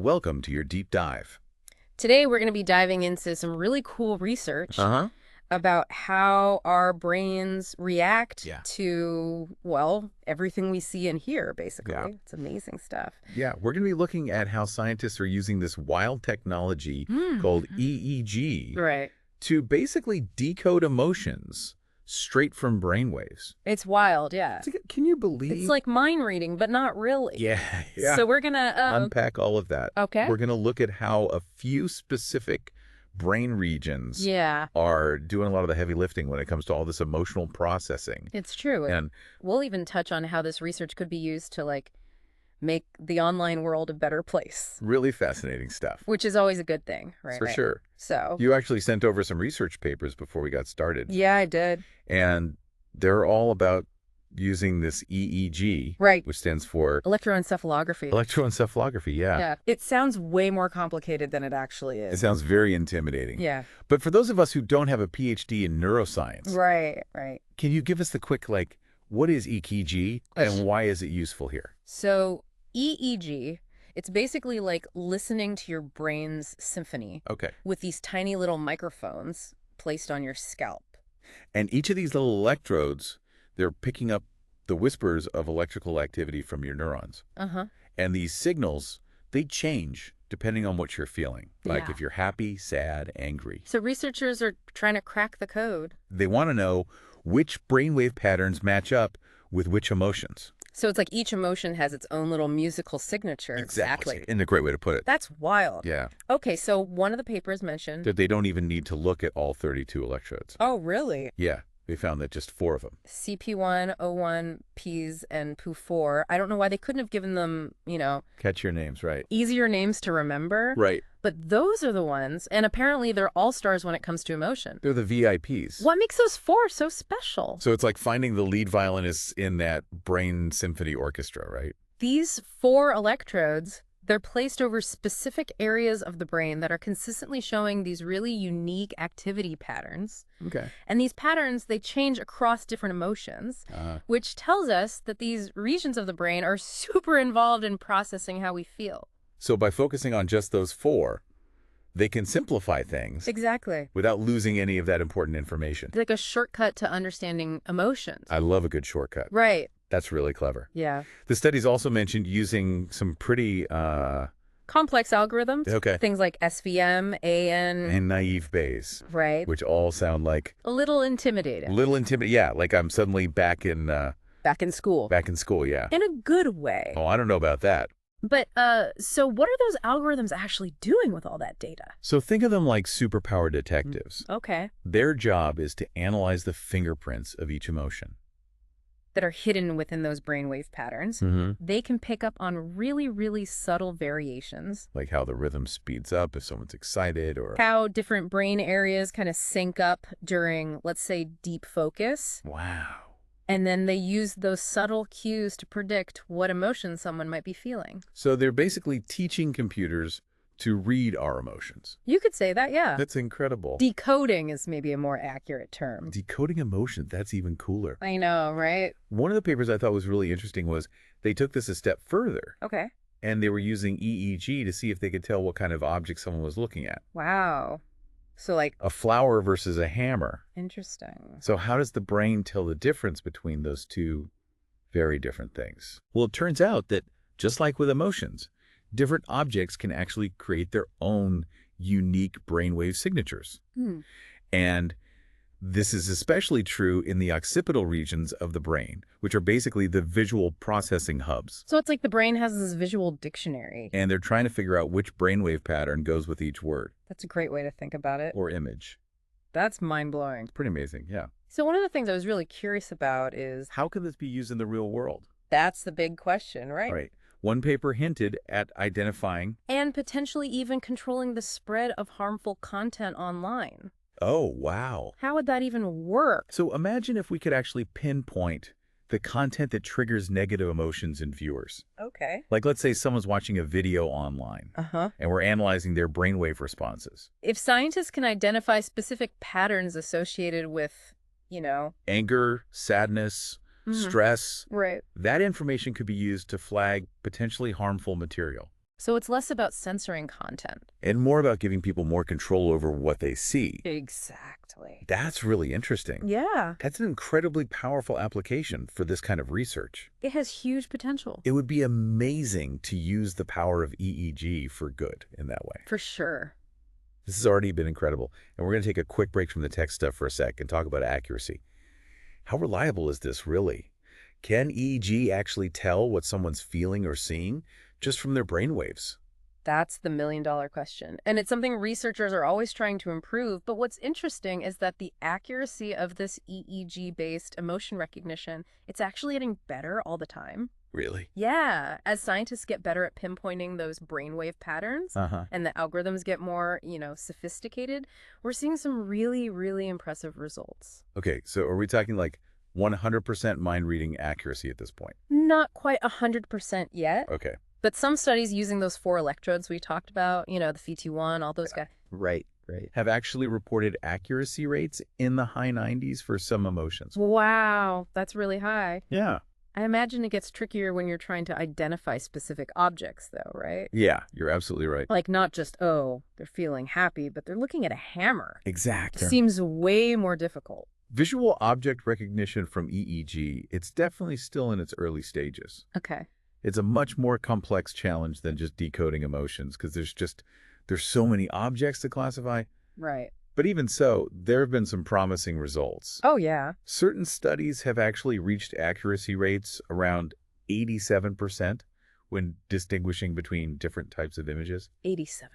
Welcome to your deep dive. Today, we're going to be diving into some really cool research Uh-huh. about how our brains react Yeah. to, well, everything we see and hear, basically. Yeah. It's amazing stuff. Yeah, we're going to be looking at how scientists are using this wild technology called EEG Right. to basically decode emotions straight from brainwaves. It's wild, yeah. Can you It's believe? like mind reading, but not really. Yeah. So we're going to... Unpack all of that. Okay. We're going to look at how a few specific brain regions Yeah, are doing a lot of the heavy lifting when it comes to all this emotional processing. it's true. And We'll even touch on how this research could be used to, like, make the online world a better place, really fascinating stuff. which is always a good thing, right? For sure. So... You actually sent over some research papers before we got started. Yeah, I did. And they're all about using this EEG, Right. which stands for Electroencephalography. electroencephalography. Yeah. Yeah. It sounds way more complicated than it actually It is. sounds very intimidating. Yeah. But for those of us who don't have a PhD in neuroscience, Right, right. can you give us the quick, what is EEG and why is it useful here? So EEG, it's basically like listening to your brain's symphony Okay. with these tiny little microphones placed on your scalp. And each of these little electrodes, they're picking up the whispers of electrical activity from your neurons. Uh-huh. And these signals, they change depending on what you're feeling. Like Yeah. if you're happy, sad, angry. So researchers are trying to crack the code. They want to know which brainwave patterns match up with which emotions. So it's like each emotion has its own little musical signature. In a great way to put it. That's wild. Yeah. Okay, so one of the papers mentioned... That they don't even need to look at all 32 electrodes. Oh, really? Yeah. They found that just 4 of them. CP1, O1, Ps, and PU4. I don't know why they couldn't have given them, Catch your names, right? easier names to remember. Right. But those are the ones, and apparently they're all-stars when it comes to emotion. They're the VIPs. What makes those 4 so special? So it's like finding the lead violinist in that brain symphony orchestra, right? These 4 electrodes, they're placed over specific areas of the brain that are consistently showing these really unique activity patterns. Okay. And these patterns, they change across different emotions, which tells us that these regions of the brain are super involved in processing how we feel. So by focusing on just those 4, they can simplify things Exactly. without losing any of that important information. It's like a shortcut to understanding emotions. I love a good shortcut. Right. That's really clever. Yeah. The studies also mentioned using some pretty Complex algorithms. Okay. Things like SVM, AN. and naive Bayes, Right. which all sound like A little intimidating. little intimidating. Yeah, like I'm suddenly back in School. school. Yeah. In a good way. Oh, I don't know about that. But, so what are those algorithms actually doing with all that data? So think of them like superpower detectives. Okay. Their job is to analyze the fingerprints of each emotion. That are hidden within those brainwave patterns. Mm-hmm. They can pick up on really, really subtle variations. Like how the rhythm speeds up if someone's excited or... How different brain areas kind of sync up during, let's say, deep focus. Wow. And then they use those subtle cues to predict what emotion someone might be feeling. So they're basically teaching computers to read our emotions. You could say that, yeah. That's incredible. Decoding is maybe a more accurate term. Decoding emotions, that's even cooler. I know, right? One of the papers I thought was really interesting was they took this a step further Okay. and they were using EEG to see if they could tell what kind of object someone was looking at. Wow. So, like, A flower versus a hammer. interesting. So how does the brain tell the difference between those two very different things? Well, it turns out that just like with emotions, different objects can actually create their own unique brainwave signatures. And this is especially true in the occipital regions of the brain, which are basically the visual processing hubs. So it's like the brain has this visual dictionary. And they're trying to figure out which brainwave pattern goes with each word That's a great way to think about it. or image. That's mind-blowing. Pretty amazing, yeah. So one of the things I was really curious about is, How can this be used in the real world? that's the big question, right? Right. One paper hinted at identifying... And potentially even controlling the spread of harmful content online. Oh, wow. How would that even work? So imagine if we could actually pinpoint the content that triggers negative emotions in viewers. Okay. Like, let's say someone's watching a video online, Uh-huh. and we're analyzing their brainwave responses. If scientists can identify specific patterns associated with, Anger, sadness, stress, Right. that information could be used to flag potentially harmful material. So it's less about censoring content. and more about giving people more control over what they see. Exactly. That's really interesting. Yeah. That's an incredibly powerful application for this kind of research. It has huge potential. It would be amazing to use the power of EEG for good in that way. For sure. This has already been incredible, and we're going to take a quick break from the tech stuff for a sec and talk about accuracy. How reliable is this really? Can EEG actually tell what someone's feeling or seeing just from their brainwaves? That's the million-dollar question. And it's something researchers are always trying to improve. But what's interesting is that the accuracy of this EEG-based emotion recognition, it's actually getting better all the time. Really? Yeah, as scientists get better at pinpointing those brainwave patterns Uh-huh. and the algorithms get more, sophisticated, we're seeing some really, really impressive results. Okay, so are we talking like 100% mind reading accuracy at this point? Not quite 100% yet, Okay. but some studies using those 4 electrodes we talked about, the FET1, all those guys. Right. Have actually reported accuracy rates in the high 90s for some emotions. Wow, that's really high. Yeah. I imagine it gets trickier when you're trying to identify specific objects, though, right? Yeah, you're absolutely right. Like not just, oh, they're feeling happy, but they're looking at a hammer. Exactly. Seems way more difficult. Visual object recognition from EEG, it's definitely still in its early stages. Okay. It's a much more complex challenge than just decoding emotions because there's so many objects to classify. Right. But even so, there have been some promising results. Oh, yeah. Certain studies have actually reached accuracy rates around 87% when distinguishing between different types of images. 87%.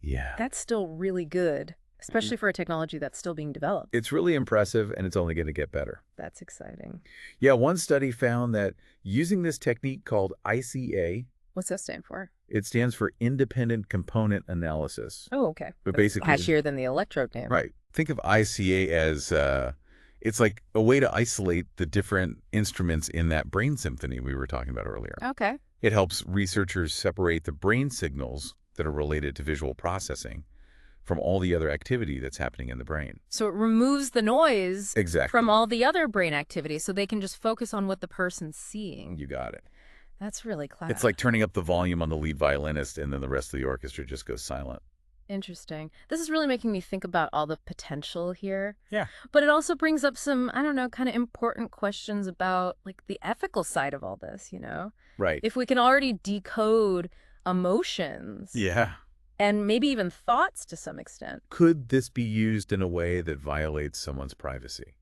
Yeah. That's still really good, especially for a technology that's still being developed. It's really impressive, and it's only going to get better. That's exciting. Yeah, one study found that using this technique called ICA, What's that stand for? it stands for Independent Component Analysis. Oh, okay. But That's basically, catchier than the electrode name. right. Think of ICA as it's like a way to isolate the different instruments in that brain symphony we were talking about earlier. Okay. It helps researchers separate the brain signals that are related to visual processing from all the other activity that's happening in the brain. So it removes the noise Exactly. from all the other brain activity so they can just focus on what the person's seeing. You got it. That's really class. It's like turning up the volume on the lead violinist and then the rest of the orchestra just goes silent. Interesting. This is really making me think about all the potential here. Yeah. But it also brings up some, I don't know, kind of important questions about like the ethical side of all this, Right. If we can already decode emotions Yeah. and maybe even thoughts to some extent. Could this be used in a way that violates someone's privacy?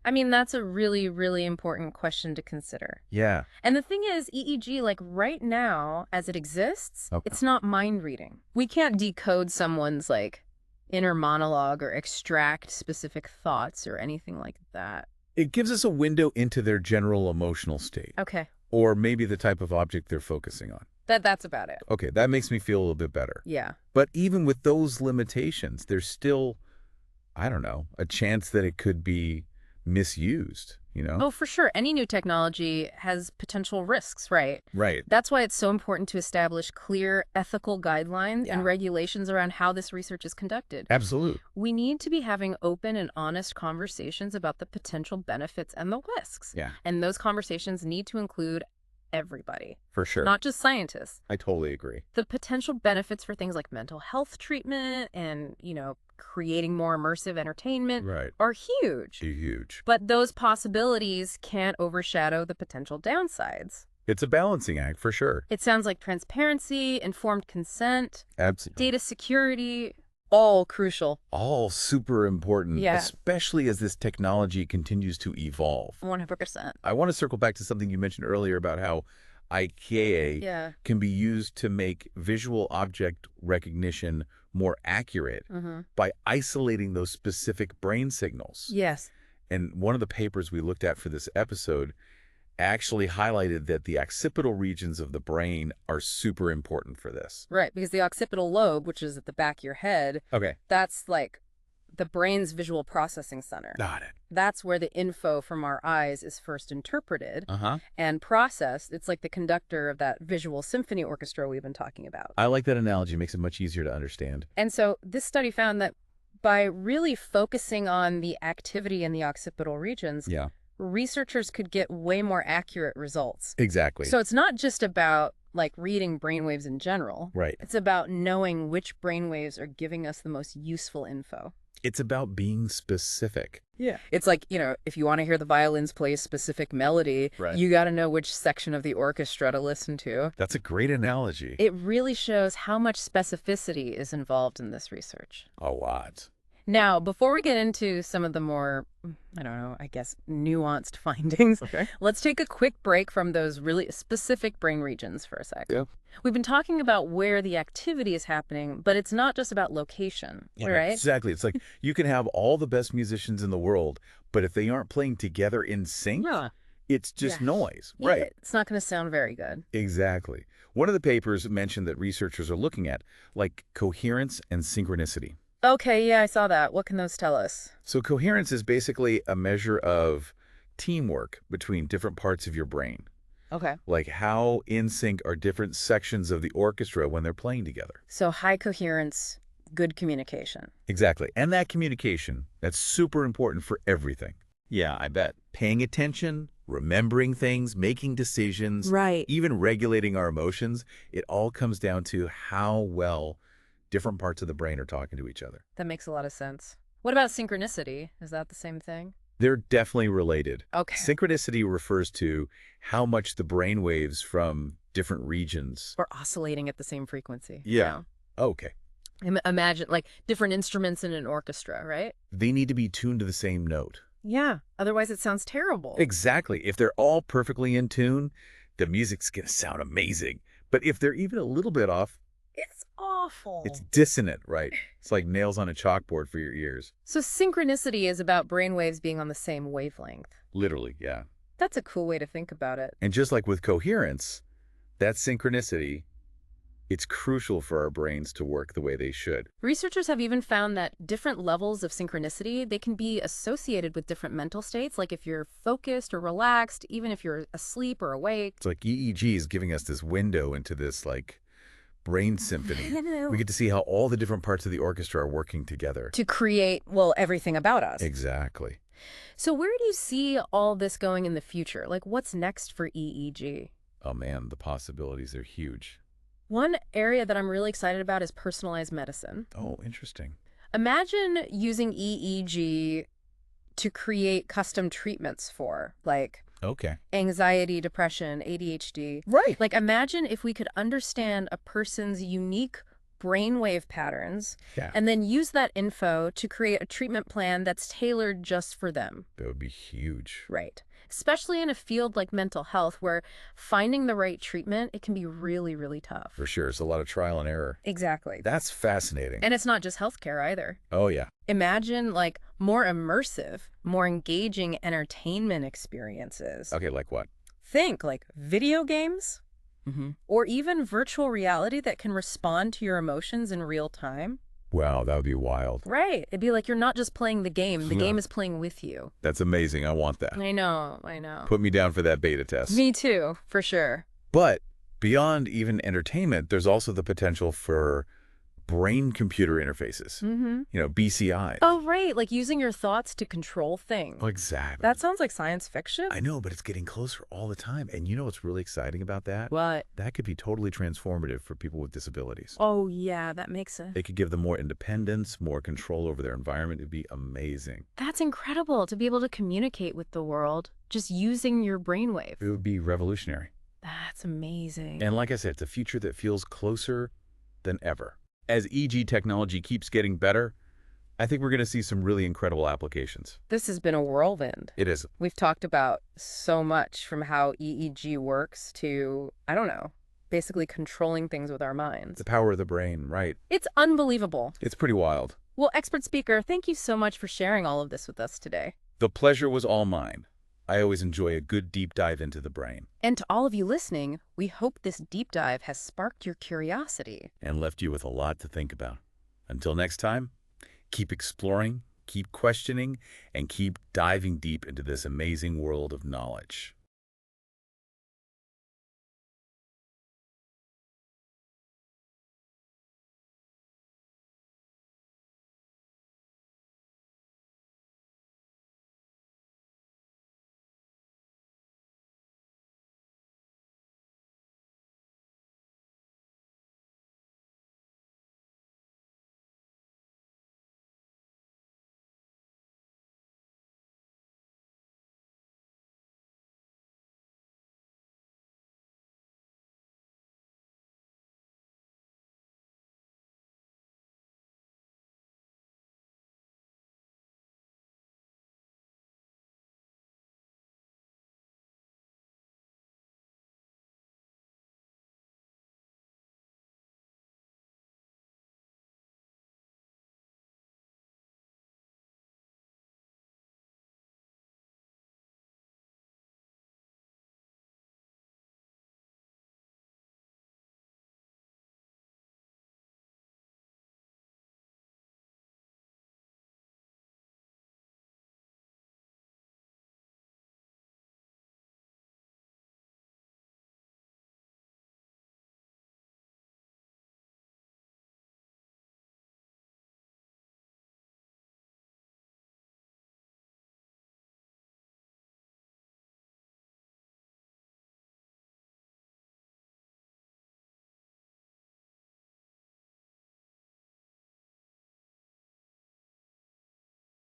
I mean, that's a really, really important question to consider. Yeah. And the thing is, EEG, like right now, as it exists, Okay. it's not mind reading. We can't decode someone's like inner monologue or extract specific thoughts or anything like that. It gives us a window into their general emotional state, Okay. or maybe the type of object they're focusing on. That's about it. Okay, that makes me feel a little bit better. Yeah. But even with those limitations, there's still, I don't know, a chance that it could be misused, Oh, for sure. Any new technology has potential risks, right? Right. That's why it's so important to establish clear ethical guidelines Yeah. and regulations around how this research is conducted. Absolutely. We need to be having open and honest conversations about the potential benefits and the risks. Yeah, And those conversations need to include everybody, for sure. not just scientists. I totally agree. The potential benefits for things like mental health treatment and, creating more immersive entertainment Right. are huge. Huge. But those possibilities can't overshadow the potential downsides. It's a balancing act, for sure. It sounds like transparency, informed consent, Absolutely. data security, all crucial. All super important, Yeah. especially as this technology continues to evolve. 100%. I want to circle back to something you mentioned earlier about how IKA Yeah. can be used to make visual object recognition more accurate by isolating those specific brain signals. Yes. And one of the papers we looked at for this episode actually highlighted that the occipital regions of the brain are super important for this. Right, because the occipital lobe, which is at the back of your head, Okay. that's like the brain's visual processing center. Got it. That's where the info from our eyes is first interpreted Uh-huh. and processed. It's like the conductor of that visual symphony orchestra we've been talking about. I like that analogy. It makes it much easier to understand. And so this study found that by really focusing on the activity in the occipital regions, Yeah. researchers could get way more accurate results. Exactly. So it's not just about like reading brainwaves in general. Right. It's about knowing which brainwaves are giving us the most useful info. It's about being specific. Yeah. It's like, if you want to hear the violins play a specific melody, Right. you got to know which section of the orchestra to listen to. That's a great analogy. It really shows how much specificity is involved in this research. A lot. Now, before we get into some of the more, I don't know, I guess, nuanced findings, Okay. let's take a quick break from those really specific brain regions for a sec. Yeah. We've been talking about where the activity is happening, but it's not just about location, right? Exactly. It's like you can have all the best musicians in the world, but if they aren't playing together in sync, Yeah. it's just Yeah. noise. Yeah, Right. it's not going to sound very good. Exactly. One of the papers mentioned that researchers are looking at, like, coherence and synchronicity. Okay, yeah, I saw that. What can those tell us? So coherence is basically a measure of teamwork between different parts of your brain. Okay. Like how in sync are different sections of the orchestra when they're playing together. So high coherence, good communication. Exactly. And that communication, that's super important for everything. Yeah, I bet. Paying attention, remembering things, making decisions, Right. even regulating our emotions, it all comes down to how well different parts of the brain are talking to each other. That makes a lot of sense. What about synchronicity? Is that the same thing? They're definitely related. Okay. Synchronicity refers to how much the brain waves from different regions. We're oscillating at the same frequency. Yeah. Okay. Imagine like different instruments in an orchestra, right? They need to be tuned to the same note. Yeah. Otherwise it sounds terrible. Exactly. If they're all perfectly in tune, the music's going to sound amazing. But if they're even a little bit off, It's awful. it's dissonant, right? It's like nails on a chalkboard for your ears. So synchronicity is about brainwaves being on the same wavelength. Literally, yeah. That's a cool way to think about it. And just like with coherence, that synchronicity, it's crucial for our brains to work the way they should. Researchers have even found that different levels of synchronicity, they can be associated with different mental states, like if you're focused or relaxed, even if you're asleep or awake. It's like EEG is giving us this window into this, like, brain symphony. We get to see how all the different parts of the orchestra are working together. To create, well, everything about us. Exactly. So where do you see all this going in the future? Like, what's next for EEG? Oh man, the possibilities are huge. One area that I'm really excited about is personalized medicine. Oh, interesting. Imagine using EEG to create custom treatments for, like, Okay. anxiety, depression, ADHD. Right. Like, imagine if we could understand a person's unique brainwave patterns Yeah. and then use that info to create a treatment plan that's tailored just for them. That would be huge. Right. Especially in a field like mental health where finding the right treatment, it can be really, really tough. For sure. It's a lot of trial and error. Exactly. That's fascinating. And it's not just healthcare either. Oh, yeah. Imagine like more immersive, more engaging entertainment experiences. Okay, like what? Think like video games Mm-hmm. or even virtual reality that can respond to your emotions in real time. Wow, that would be wild. Right. It'd be like you're not just playing the game Yeah. is playing with you. That's amazing. I want that. I know. Put me down for that beta test. Me too, for sure. But beyond even entertainment, there's also the potential for brain-computer interfaces. Mm-hmm. BCI. Oh, right. Like using your thoughts to control things. Exactly. That sounds like science fiction. I know, but it's getting closer all the time. And you know what's really exciting about that? What? That could be totally transformative for people with disabilities. Oh, yeah, that makes sense. It could give them more independence, more control over their environment. It'd be amazing. That's incredible to be able to communicate with the world just using your brainwave. It would be revolutionary. That's amazing. And like I said, it's a future that feels closer than ever. As EEG technology keeps getting better, I think we're going to see some really incredible applications. This has been a whirlwind. It is. We've talked about so much from how EEG works to, I don't know, basically controlling things with our minds. The power of the brain, right? It's unbelievable. It's pretty wild. Well, expert speaker, thank you so much for sharing all of this with us today. The pleasure was all mine. I always enjoy a good deep dive into the brain. And to all of you listening, we hope this deep dive has sparked your curiosity. And left you with a lot to think about. Until next time, keep exploring, keep questioning, and keep diving deep into this amazing world of knowledge.